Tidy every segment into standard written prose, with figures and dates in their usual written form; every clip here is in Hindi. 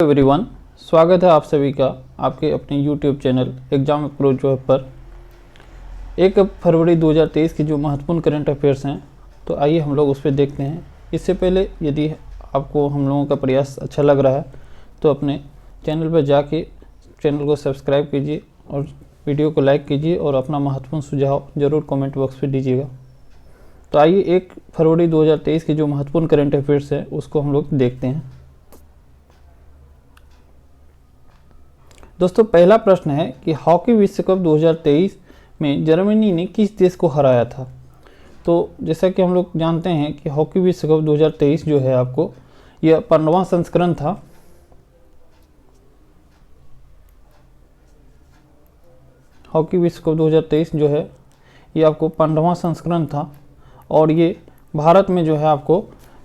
एवरीवन, स्वागत है आप सभी का आपके अपने YouTube channel exam approach web पर। 1 फरवरी 2023 की जो महत्वपूर्ण करंट अफेयर्स हैं, तो आइए हम लोग उस पर देखते हैं। इससे पहले यदि आपको हम लोगों का प्रयास अच्छा लग रहा है तो अपने चैनल पर जाके चैनल को सब्सक्राइब कीजिए और वीडियो को लाइक कीजिए और अपना महत्वपूर्ण सुझाव ज़रूर कमेंट बॉक्स पर दीजिएगा। तो आइए 1 फरवरी 2023 की जो महत्वपूर्ण करंट अफेयर्स है उसको हम लोग देखते हैं। दोस्तों, पहला प्रश्न है कि हॉकी विश्व कप 2023 में जर्मनी ने किस देश को हराया था। तो जैसा कि हम लोग जानते हैं कि हॉकी विश्व कप 2023 जो है आपको यह 15वां संस्करण था। हॉकी विश्व कप 2023 जो है ये आपको 15वां संस्करण था और ये भारत में जो है आपको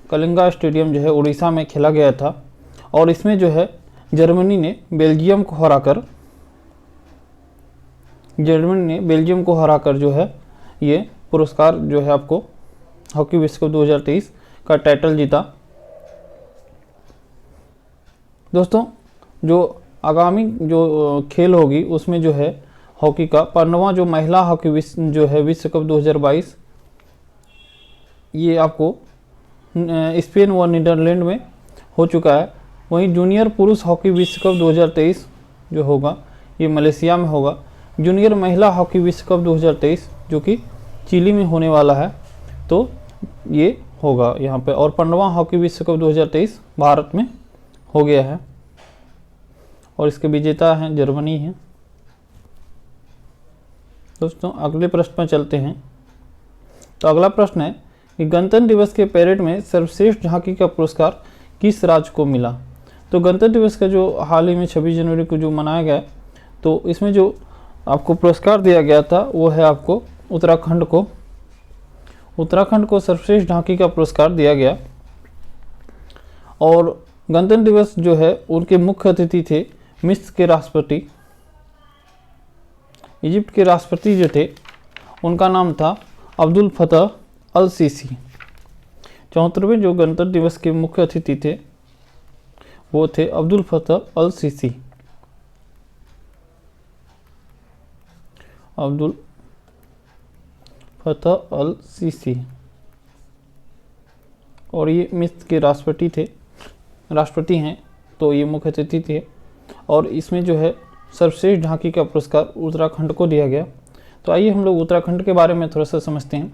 कलिंगा स्टेडियम जो है उड़ीसा में खेला गया था और इसमें जो है जर्मनी ने बेल्जियम को हराकर जो है ये पुरस्कार जो है आपको हॉकी विश्व कप 2023 का टाइटल जीता। दोस्तों, जो आगामी जो खेल होगी उसमें जो है हॉकी का 15वां जो महिला हॉकी विश्व कप 2022 ये आपको स्पेन व नीदरलैंड में हो चुका है। वहीं जूनियर पुरुष हॉकी विश्व कप 2023 जो होगा ये मलेशिया में होगा। जूनियर महिला हॉकी विश्व कप 2023 जो कि चिली में होने वाला है, तो ये होगा यहाँ पे। और 15वां हॉकी विश्व कप 2023 भारत में हो गया है और इसके विजेता हैं जर्मनी है। दोस्तों, अगले प्रश्न पर चलते हैं। तो अगला प्रश्न है कि गणतंत्र दिवस के परेड में सर्वश्रेष्ठ झांकी का पुरस्कार किस राज्य को मिला। तो गणतंत्र दिवस का जो हाल ही में 26 जनवरी को जो मनाया गया, तो इसमें जो आपको पुरस्कार दिया गया था वो है आपको उत्तराखंड को सर्वश्रेष्ठ झांकी का पुरस्कार दिया गया। और गणतंत्र दिवस जो है उनके मुख्य अतिथि थे मिस्र के राष्ट्रपति, इजिप्ट के राष्ट्रपति जो थे उनका नाम था अब्दुल फतह अल सीसी। 74वें जो गणतंत्र दिवस के मुख्य अतिथि थे वो थे अब्दुल फतह अल सीसी। अब्दुल फतह अल सीसी और ये मिस्र के राष्ट्रपति हैं, तो ये मुख्य अतिथि थे। और इसमें जो है सर्वश्रेष्ठ झांकी का पुरस्कार उत्तराखंड को दिया गया। तो आइए हम लोग उत्तराखंड के बारे में थोड़ा सा समझते हैं।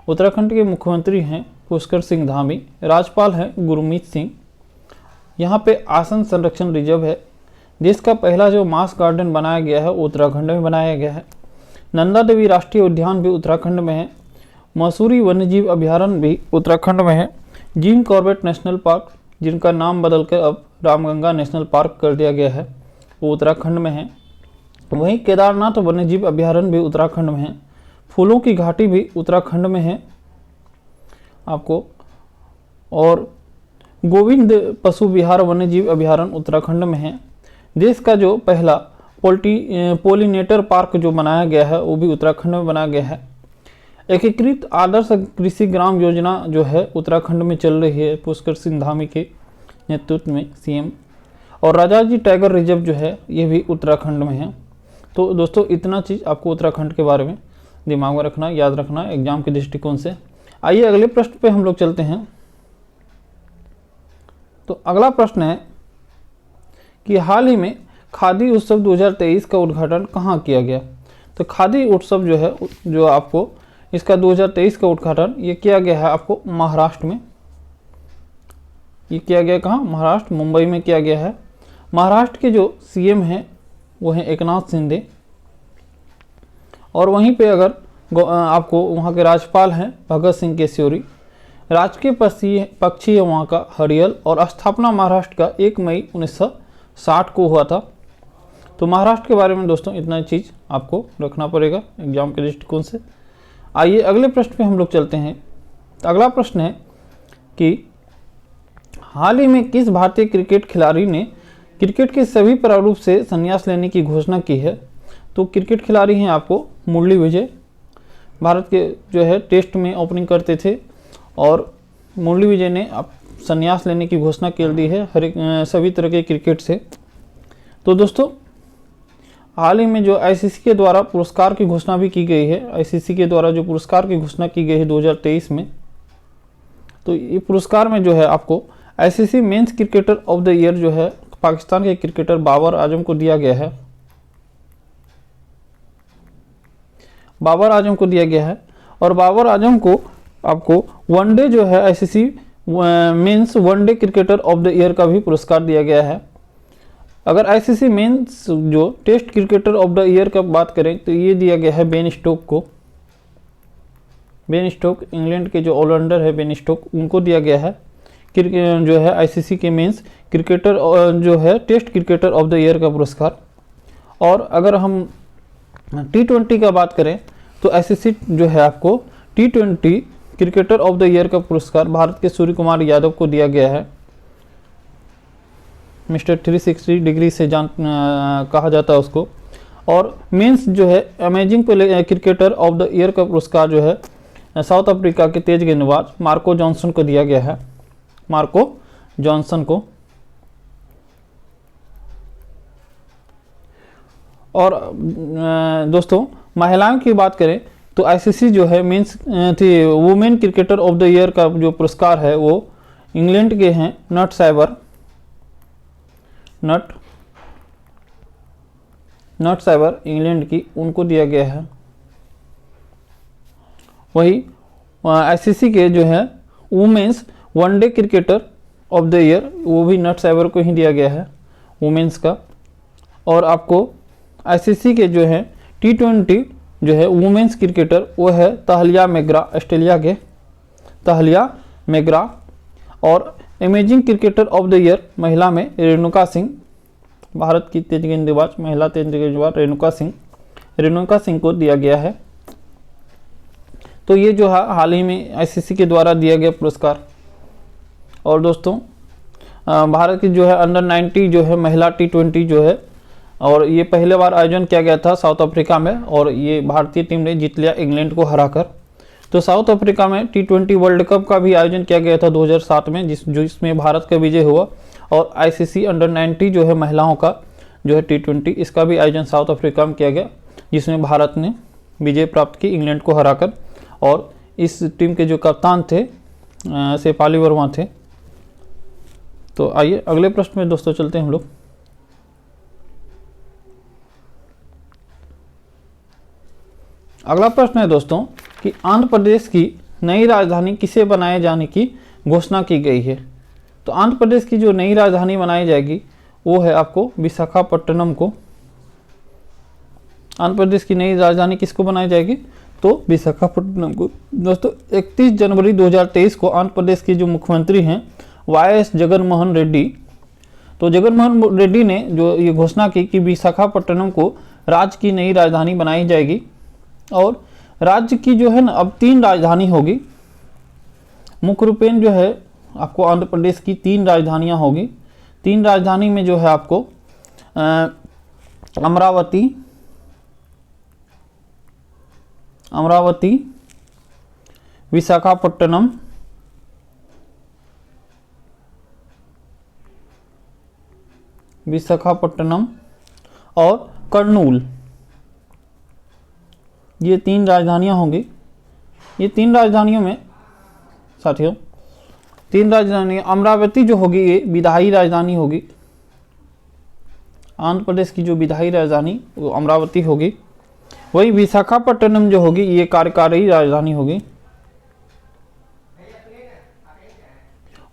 उत्तराखंड के मुख्यमंत्री हैं पुष्कर सिंह धामी, राज्यपाल हैं गुरमीत सिंह। यहाँ पे आसन संरक्षण रिजर्व है। देश का पहला जो मास गार्डन बनाया गया है उत्तराखंड में बनाया गया है। नंदा देवी राष्ट्रीय उद्यान भी उत्तराखंड में है। मसूरी वन्यजीव अभयारण्य भी उत्तराखंड में है। जिम कॉर्बेट नेशनल पार्क, जिनका नाम बदलकर अब रामगंगा नेशनल पार्क कर दिया गया है, वो उत्तराखंड में है। वहीं केदारनाथ वन्यजीव अभयारण्य भी उत्तराखंड में है। फूलों की घाटी भी उत्तराखंड में है आपको। और गोविंद पशु विहार वन्यजीव अभयारण्य उत्तराखंड में है। देश का जो पहला पोलिनेटर पार्क जो बनाया गया है वो भी उत्तराखंड में बनाया गया है। एकीकृत आदर्श कृषि ग्राम योजना जो है उत्तराखंड में चल रही है पुष्कर सिंह धामी के नेतृत्व में, सीएम। और राजाजी टाइगर रिजर्व जो है ये भी उत्तराखंड में है। तो दोस्तों, इतना चीज़ आपको उत्तराखंड के बारे में दिमाग में रखना, याद रखना एग्जाम के दृष्टिकोण से। आइए अगले प्रश्न पे हम लोग चलते हैं। तो अगला प्रश्न है कि हाल ही में खादी उत्सव 2023 का उद्घाटन कहाँ किया गया। तो खादी उत्सव जो है जो आपको इसका 2023 का उद्घाटन ये किया गया है आपको महाराष्ट्र में। ये किया गया कहाँ? महाराष्ट्र, मुंबई में किया गया है। महाराष्ट्र के जो सीएम हैं वो हैं एकनाथ शिंदे। और वहीं पे अगर आपको वहाँ के राज्यपाल हैं भगत सिंह केशरी। राजकीय पक्षी है वहाँ का हरियल। और स्थापना महाराष्ट्र का 1 मई 1960 को हुआ था। तो महाराष्ट्र के बारे में दोस्तों इतना चीज़ आपको रखना पड़ेगा एग्जाम के दृष्टिकोण से। आइए अगले प्रश्न पे हम लोग चलते हैं। तो अगला प्रश्न है कि हाल ही में किस भारतीय क्रिकेट खिलाड़ी ने क्रिकेट के सभी प्रारूप से संन्यास लेने की घोषणा की है। तो क्रिकेट खिलाड़ी हैं आपको मुरली विजय, भारत के जो है टेस्ट में ओपनिंग करते थे और मुरली विजय ने संन्यास लेने की घोषणा कर दी है सभी तरह के क्रिकेट से। तो दोस्तों हाल ही में जो आईसीसी के द्वारा पुरस्कार की घोषणा भी की गई है, आईसीसी के द्वारा जो पुरस्कार की घोषणा की गई है 2023 में, तो ये पुरस्कार में जो है आपको ICC men's cricketer of the year जो है पाकिस्तान के क्रिकेटर बाबर आजम को दिया गया है। बाबर आजम को दिया गया है और बाबर आजम को आपको वनडे जो है ICC men's one day cricketer of the year का भी पुरस्कार दिया गया है। अगर आईसीसी मेंस जो test cricketer of the year का बात करें तो ये दिया गया है बेन स्टोक को। बेन स्टोक इंग्लैंड के जो ऑलराउंडर है बेन स्टोक, उनको दिया गया है जो है आईसीसी के मेंस क्रिकेटर जो है test cricketer of the year का पुरस्कार। और अगर हम T20 का बात करें तो आईसीसी जो है आपको T20 cricketer of the year का पुरस्कार भारत के सूर्य कुमार यादव को दिया गया है। मिस्टर 360 डिग्री से कहा जाता है उसको। और मेंस जो है amazing cricketer of the year का पुरस्कार जो है साउथ अफ्रीका के तेज गेंदबाज मार्को जॉनसन को दिया गया है। मार्को जॉनसन को। और दोस्तों महिलाओं की बात करें तो आईसीसी जो है men's women cricketer of the year का जो पुरस्कार है वो इंग्लैंड के हैं नट साइबर इंग्लैंड की, उनको दिया गया है। वही आईसीसी के जो है women's one day cricketer of the year वो भी नट साइबर को ही दिया गया है वुमेन्स का। और आपको आईसीसी के जो है T20 जो है वुमेन्स क्रिकेटर वो है तहलिया मैग्रा, ऑस्ट्रेलिया के तहलिया मैग्रा। और amazing cricketer of the year महिला में रेणुका सिंह, भारत की तेज गेंदबाज महिला तेज गेंदबाज रेणुका सिंह को दिया गया है। तो ये जो है हाल ही में आईसीसी के द्वारा दिया गया पुरस्कार। और दोस्तों भारत की जो है अंडर 90 जो है महिला T20 जो है, और ये पहले बार आयोजन किया गया था साउथ अफ्रीका में, और ये भारतीय टीम ने जीत लिया इंग्लैंड को हराकर। तो साउथ अफ्रीका में T20 वर्ल्ड कप का भी आयोजन किया गया था 2007 में, जिसमें भारत का विजय हुआ। और आईसीसी अंडर 90 जो है महिलाओं का जो है T20, इसका भी आयोजन साउथ अफ्रीका में किया गया, जिसमें भारत ने विजय प्राप्त की इंग्लैंड को हराकर। और इस टीम के जो कप्तान थे शेफाली वर्मा थे। तो आइए अगले प्रश्न में दोस्तों चलते हैं हम लोग। अगला प्रश्न है दोस्तों कि आंध्र प्रदेश की नई राजधानी किसे बनाए जाने की घोषणा की गई है। तो आंध्र प्रदेश की जो नई राजधानी बनाई जाएगी वो है आपको विशाखापट्टनम को। आंध्र प्रदेश की नई राजधानी किसको बनाई जाएगी, तो विशाखापट्टनम को। दोस्तों 31 जनवरी 2023 को आंध्र प्रदेश के जो मुख्यमंत्री हैं YS जगनमोहन रेड्डी, तो जगनमोहन रेड्डी ने जो ये घोषणा की कि विशाखापट्टनम को राज्य की नई राजधानी बनाई जाएगी। और राज्य की जो है ना अब 3 राजधानी होगी। मुख्य रूपेण जो है आपको आंध्र प्रदेश की 3 राजधानियां होगी। 3 राजधानी में जो है आपको अमरावती, विशाखापट्टनम और कर्नूल, ये 3 राजधानियां होंगी। ये 3 राजधानियों में साथियों 3 राजधानी, अमरावती जो होगी ये विधायी राजधानी होगी। आंध्र प्रदेश की जो विधायी राजधानी वो अमरावती होगी। वही विशाखापट्टनम जो होगी ये कार्यकारी राजधानी होगी।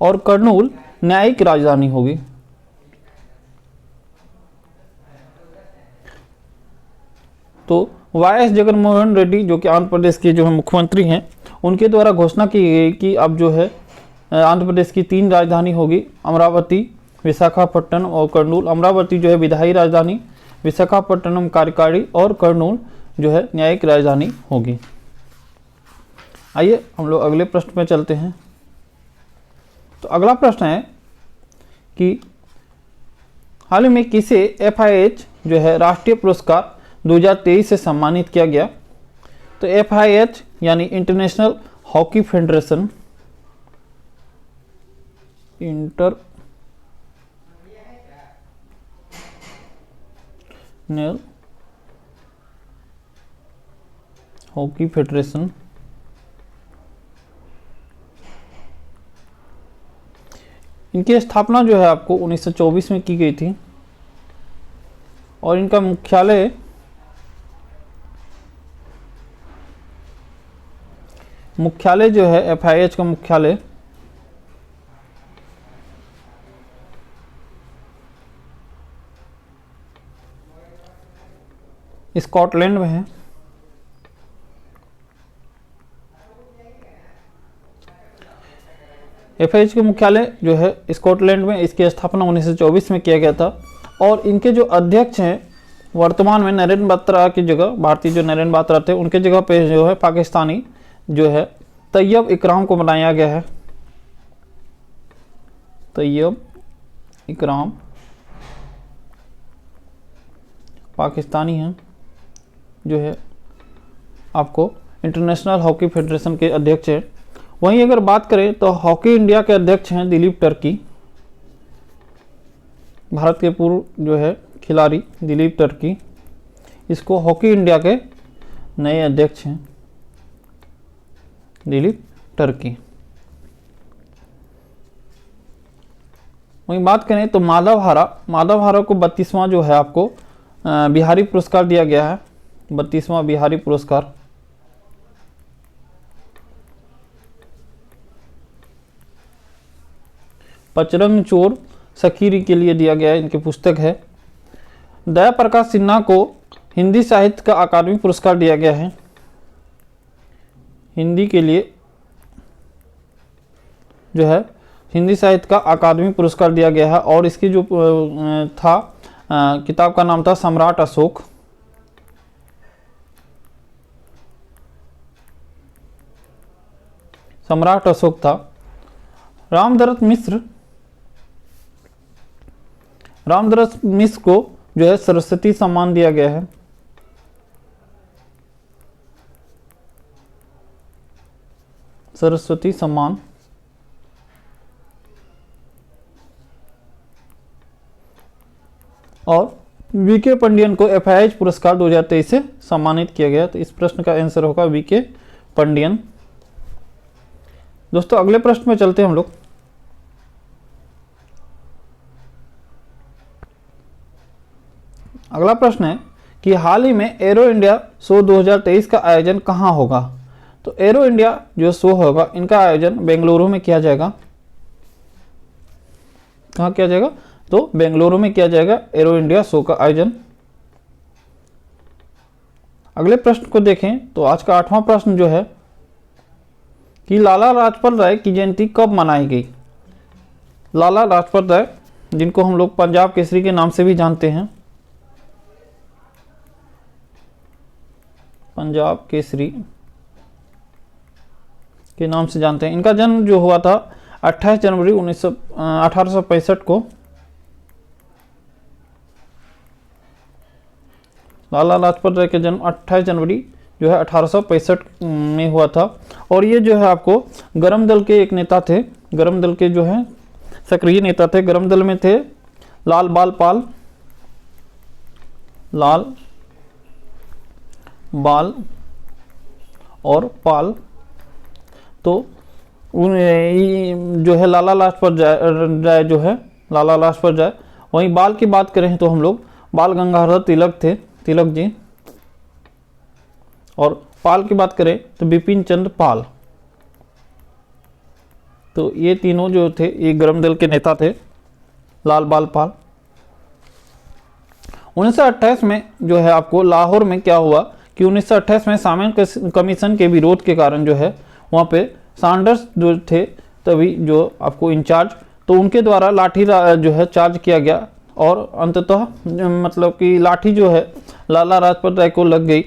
और कर्नूल न्यायिक राजधानी होगी। तो YS जगनमोहन रेड्डी जो कि आंध्र प्रदेश के जो है मुख्यमंत्री हैं, उनके द्वारा घोषणा की गई कि अब जो है आंध्र प्रदेश की 3 राजधानी होगी, अमरावती, विशाखापट्टनम और कर्नूल। अमरावती जो है विधायी राजधानी, विशाखापट्टनम कार्यकारी और कर्नूल जो है न्यायिक राजधानी होगी। आइए हम लोग अगले प्रश्न में चलते हैं। तो अगला प्रश्न है कि हाल ही में किसे FIH जो है राष्ट्रीय पुरस्कार 2023 से सम्मानित किया गया। तो FIH यानी international hockey federation, international hockey federation इनकी स्थापना जो है आपको 1924 में की गई थी और इनका मुख्यालय जो है FIH का मुख्यालय स्कॉटलैंड में है। FIH के मुख्यालय जो है स्कॉटलैंड में, इसकी स्थापना 1924 में किया गया था और इनके जो अध्यक्ष हैं वर्तमान में नरेंद्र बात्रा की जगह, भारतीय जो नरेंद्र बात्रा थे उनके जगह पे जो है पाकिस्तानी जो है तैयब इकराम को बनाया गया है। तैयब इकराम पाकिस्तानी हैं जो है आपको इंटरनेशनल हॉकी फेडरेशन के अध्यक्ष हैं। वहीं अगर बात करें तो हॉकी इंडिया के अध्यक्ष हैं दिलीप टर्की, भारत के पूर्व जो है खिलाड़ी दिलीप टर्की, इसको हॉकी इंडिया के नए अध्यक्ष हैं दिलीप टर्की। वहीं बात करें तो माधव हारा को 32वां जो है आपको बिहारी पुरस्कार दिया गया है, 32वां बिहारी पुरस्कार। पचरंग चोर सखीरी के लिए दिया गया है, इनकी पुस्तक है। दया प्रकाश सिन्हा को हिंदी साहित्य का अकादमी पुरस्कार दिया गया है, हिंदी के लिए जो है हिंदी साहित्य का अकादमी पुरस्कार दिया गया है। और इसकी जो था किताब का नाम था सम्राट अशोक। सम्राट अशोक था। रामदरत मिश्र को जो है सरस्वती सम्मान दिया गया है। सरस्वती सम्मान। और वीके पंडियन को FIH पुरस्कार 2023 से सम्मानित किया गया। तो इस प्रश्न का आंसर होगा वीके पंडियन। दोस्तों अगले प्रश्न में चलते हैं हम लोग। अगला प्रश्न है कि हाल ही में एरो इंडिया शो 2023 का आयोजन कहाँ होगा। तो एरो इंडिया जो शो होगा इनका आयोजन बेंगलुरु में किया जाएगा। कहाँ किया जाएगा? तो बेंगलुरु में किया जाएगा एरो इंडिया शो का आयोजन। अगले प्रश्न को देखें तो आज का 8वां प्रश्न जो है कि लाला लाजपत राय की जयंती कब मनाई गई। लाला लाजपत राय जिनको हम लोग पंजाब केसरी के नाम से भी जानते हैं, पंजाब केसरी के नाम से जानते हैं। इनका जन्म जो हुआ था 28 जनवरी 1865 को। लाला लाजपत राय का जन्म 28 जनवरी जो है 1865 में हुआ था। और ये जो है आपको गरम दल के एक नेता थे, गरम दल के जो है सक्रिय नेता थे। गरम दल में थे लाल बाल और पाल। तो जो है लाला लाजपत राय जो है लाला लाजपत राय। वहीं बाल की बात करें तो हम लोग बाल गंगाधर तिलक थे, तिलक जी। और पाल की बात करें तो बिपिन चंद्र पाल। तो ये तीनों जो थे ये गरम दल के नेता थे, लाल बाल पाल। 1928 में जो है आपको लाहौर में क्या हुआ कि 1928 में सामन कमीशन के विरोध के कारण जो है वहाँ पे सैंडर्स जो थे तभी जो आपको इंचार्ज, तो उनके द्वारा लाठी जो है चार्ज किया गया और अंततः मतलब कि लाठी जो है लाला लाजपत राय को लग गई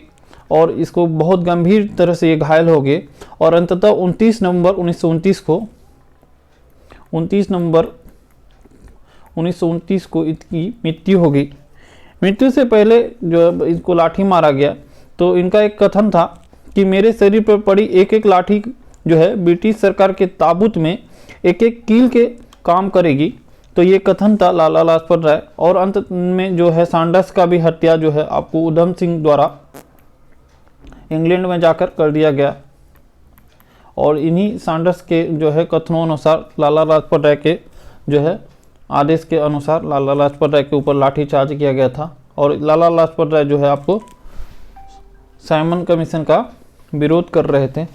और इसको बहुत गंभीर तरह से ये घायल हो गए। और अंततः 29 नवंबर 1929 को इसकी मृत्यु हो गई। मृत्यु से पहले जो इसको लाठी मारा गया तो इनका एक कथन था कि मेरे शरीर पर पड़ी एक एक लाठी जो है ब्रिटिश सरकार के ताबूत में एक एक कील के काम करेगी। तो ये कथन था लाला लाजपत राय। और अंत में जो है सैंडर्स का भी हत्या जो है आपको उधम सिंह द्वारा इंग्लैंड में जाकर कर दिया गया। और इन्हीं सैंडर्स के जो है कथनों अनुसार लाला लाजपत राय के जो है आदेश के अनुसार लाला लाजपत राय के ऊपर लाठीचार्ज किया गया था। और लाला लाजपत राय जो है आपको साइमन कमीशन का विरोध कर रहे थे।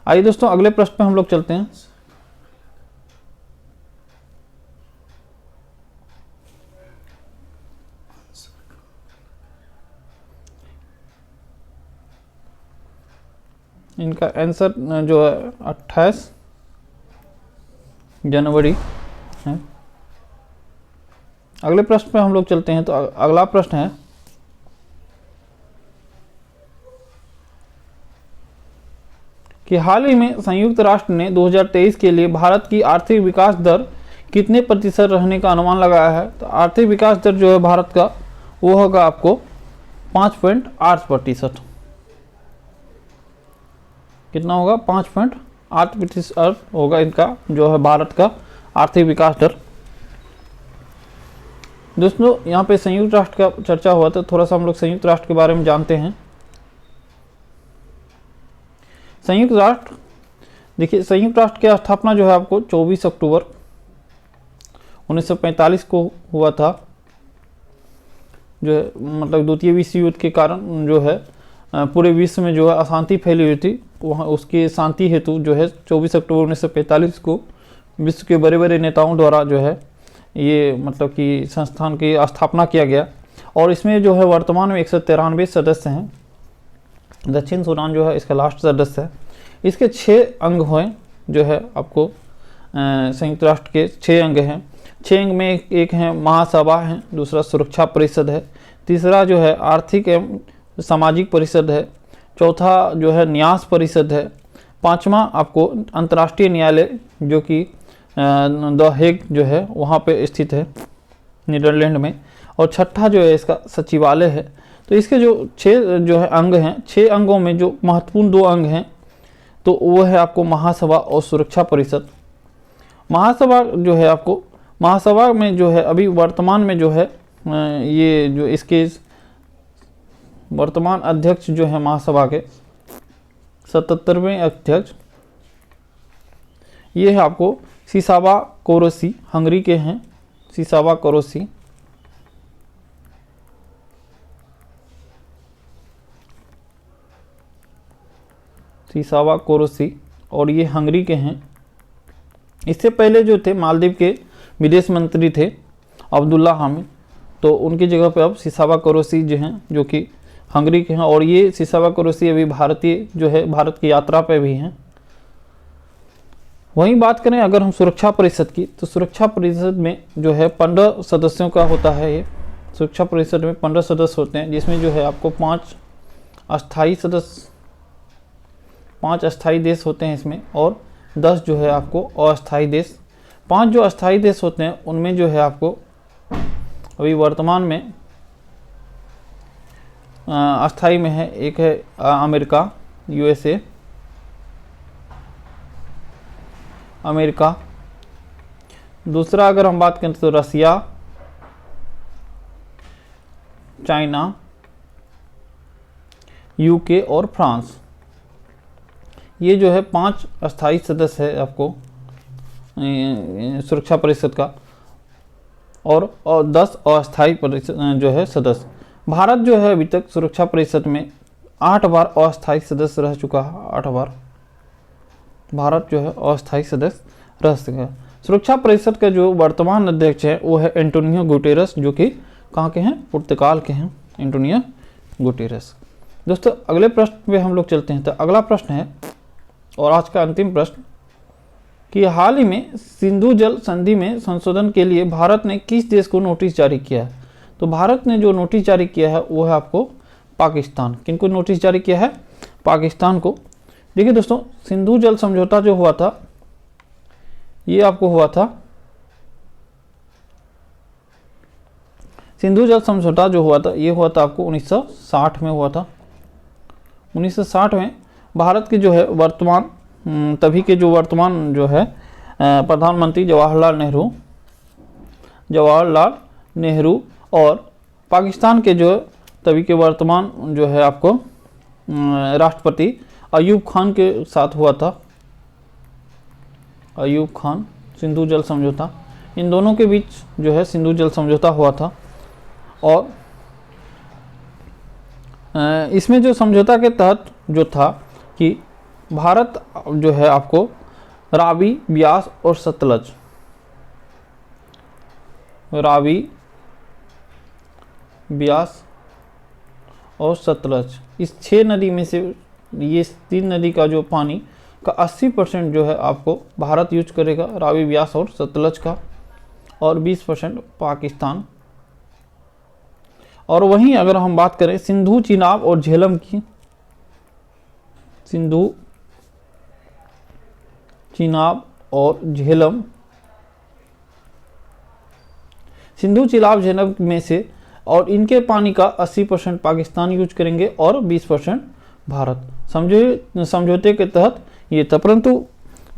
आइए दोस्तों अगले प्रश्न पे हम लोग चलते हैं। इनका आंसर जो है 28 जनवरी है। अगले प्रश्न पे हम लोग चलते हैं। तो अगला प्रश्न है कि हाल ही में संयुक्त राष्ट्र ने 2023 के लिए भारत की आर्थिक विकास दर कितने प्रतिशत रहने का अनुमान लगाया है। तो आर्थिक विकास दर जो है भारत का वो होगा आपको 5.8%। कितना होगा? 5.8% होगा इनका जो है भारत का आर्थिक विकास दर। दोस्तों यहाँ पे संयुक्त राष्ट्र का चर्चा हुआ तो थोड़ा सा हम लोग संयुक्त राष्ट्र के बारे में जानते हैं। संयुक्त राष्ट्र, देखिए संयुक्त राष्ट्र की स्थापना जो है आपको 24 अक्टूबर 1945 को हुआ था। जो है मतलब द्वितीय विश्व युद्ध के कारण जो है पूरे विश्व में जो है अशांति फैली हुई थी, वहाँ उसकी शांति हेतु जो है 24 अक्टूबर 1945 को विश्व के बड़े बड़े नेताओं द्वारा जो है ये मतलब कि संस्थान की स्थापना किया गया। और इसमें जो है वर्तमान में 193 सदस्य हैं। दक्षिण सूडान जो है इसका लास्ट सदस्य है। इसके 6 अंग हुए जो है आपको संयुक्त राष्ट्र के 6 अंग हैं। 6 अंग में एक है महासभा है, दूसरा सुरक्षा परिषद है, तीसरा जो है आर्थिक एवं सामाजिक परिषद है, चौथा जो है न्यास परिषद है, पांचवा आपको अंतर्राष्ट्रीय न्यायालय जो कि द हेग जो है वहाँ पे स्थित है नीदरलैंड में, और छठा जो है इसका सचिवालय है। तो इसके जो 6 जो है अंग हैं, 6 अंगों में जो महत्वपूर्ण 2 अंग हैं तो वो है आपको महासभा और सुरक्षा परिषद। महासभा जो है आपको, महासभा में जो है अभी वर्तमान में जो है ये जो इसके वर्तमान अध्यक्ष जो है महासभा के 77वें अध्यक्ष ये है आपको सिसावा कोरोसी, हंगरी के हैं सिसावा कोरोसी। सिसावा कोरोसी और ये हंगरी के हैं। इससे पहले जो थे मालदीव के विदेश मंत्री थे अब्दुल्ला हामिद, तो उनकी जगह पे अब सिसावा कोरोसी जो हैं जो कि हंगरी के हैं। और ये सिसावा कोरोसी अभी भारतीय जो है भारत की यात्रा पे भी हैं। वहीं बात करें अगर हम सुरक्षा परिषद की, तो सुरक्षा परिषद में जो है 15 सदस्यों का होता है। ये सुरक्षा परिषद में 15 सदस्य होते हैं, जिसमें जो है आपको 5 अस्थायी सदस्य, 5 अस्थायी देश होते हैं इसमें, और 10 जो है आपको अस्थायी देश। 5 जो अस्थायी देश होते हैं उनमें जो है आपको अभी वर्तमान में अस्थायी में है, एक है अमेरिका USA, अमेरिका। दूसरा अगर हम बात करें तो रसिया, चाइना, UK और फ्रांस। ये जो है 5 अस्थायी सदस्य है आपको सुरक्षा परिषद का, और 10 अस्थायी परिषद जो है सदस्य। भारत जो है अभी तक सुरक्षा परिषद में 8 बार अस्थायी सदस्य रह चुका है। 8 बार भारत जो है अस्थायी सदस्य रह चुका है। सुरक्षा परिषद का जो वर्तमान अध्यक्ष है वो है एंटोनियो गुटेरस, जो कि कहाँ के हैं? पुर्तगाल के हैं एंटोनियो गुटेरस। दोस्तों अगले प्रश्न पे हम लोग चलते हैं। तो अगला प्रश्न है और आज का अंतिम प्रश्न कि हाल ही में सिंधु जल संधि में संशोधन के लिए भारत ने किस देश को नोटिस जारी किया है। तो भारत ने जो नोटिस जारी किया है वो है आपको पाकिस्तान। किनको नोटिस जारी किया है? पाकिस्तान को। देखिए दोस्तों सिंधु जल समझौता जो हुआ था ये आपको हुआ था, सिंधु जल समझौता जो हुआ था ये हुआ था आपको 1960 में हुआ था। 1960 में भारत के जो है वर्तमान तभी के जो वर्तमान जो है प्रधानमंत्री जवाहरलाल नेहरू और पाकिस्तान के जो तभी के वर्तमान जो है आपको राष्ट्रपति अयूब खान के साथ हुआ था। अयूब खान, सिंधु जल समझौता, इन दोनों के बीच जो है सिंधु जल समझौता हुआ था। और इसमें जो समझौता के तहत जो था कि भारत जो है आपको रावी, ब्यास और सतलज, रावी, ब्यास और सतलज, इस 6 नदी में से ये 3 नदी का जो पानी का 80% जो है आपको भारत यूज करेगा, रावी, ब्यास और सतलज का, और 20% पाकिस्तान। और वहीं अगर हम बात करें सिंधु, चिनाब और झेलम की, सिंधु, चिनाब और झेलम, सिंधु, चिनाब, झेलम में से और इनके पानी का 80% पाकिस्तान यूज करेंगे और 20% भारत। समझौते के तहत ये था, परंतु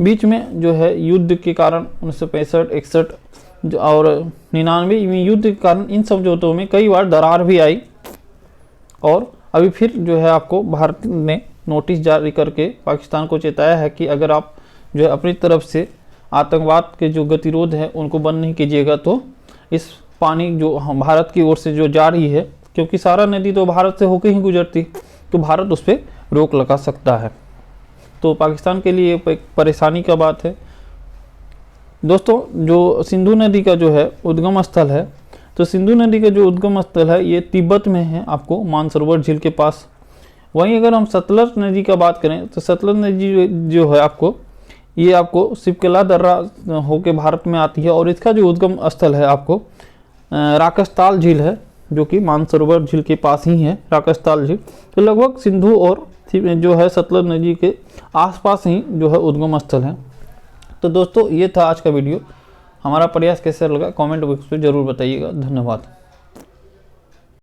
बीच में जो है युद्ध के कारण 1965, 61 और 99 में युद्ध के कारण इन समझौतों में कई बार दरार भी आई। और अभी फिर जो है आपको भारत ने नोटिस जारी करके पाकिस्तान को चेताया है कि अगर आप जो है अपनी तरफ से आतंकवाद के जो गतिरोध है उनको बंद नहीं कीजिएगा तो इस पानी जो भारत की ओर से जो जा रही है, क्योंकि सारा नदी तो भारत से होकर ही गुजरती, तो भारत उस पर रोक लगा सकता है। तो पाकिस्तान के लिए एक परेशानी का बात है। दोस्तों, जो सिंधु नदी का जो है उद्गम स्थल है, तो सिंधु नदी का जो उद्गम स्थल है ये तिब्बत में है, आपको मानसरोवर झील के पास। वहीं अगर हम सतलज नदी का बात करें तो सतलज नदी जो है आपको ये आपको सिपकला दर्रा होके भारत में आती है, और इसका जो उद्गम स्थल है आपको राकसताल झील है, जो कि मानसरोवर झील के पास ही है राकसताल झील। तो लगभग सिंधु और जो है सतलज नदी के आसपास ही जो है उद्गम स्थल है। तो दोस्तों, ये था आज का वीडियो। हमारा प्रयास कैसा लगा कमेंट बॉक्स में ज़रूर बताइएगा। धन्यवाद।